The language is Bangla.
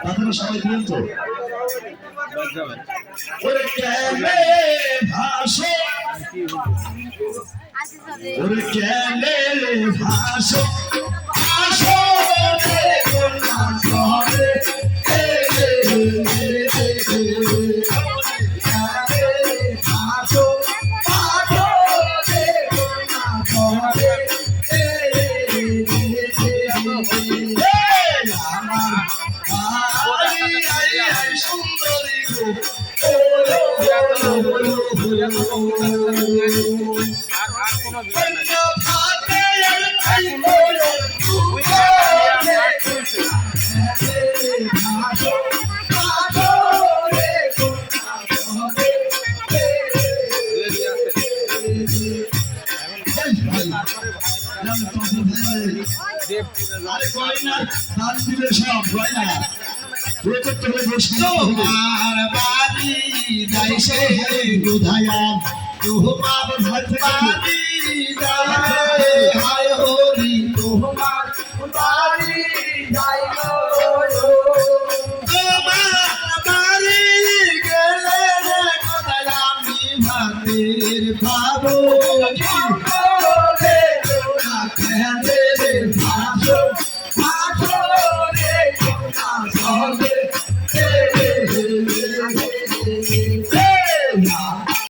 আপনারা সবাই দিলেন তো ওরে কেলে ভাসো ওরে কেলে ভাসো ভাসো রে গোনা করে তোমার বাড়ি যাই সে বুধায়াম তোমার বাড়ি যাই হায় হরি তোমার বাড়ি যাই তোমার বাড়ি গেলে কোথায় আমি ভাতের পাবো ভাসো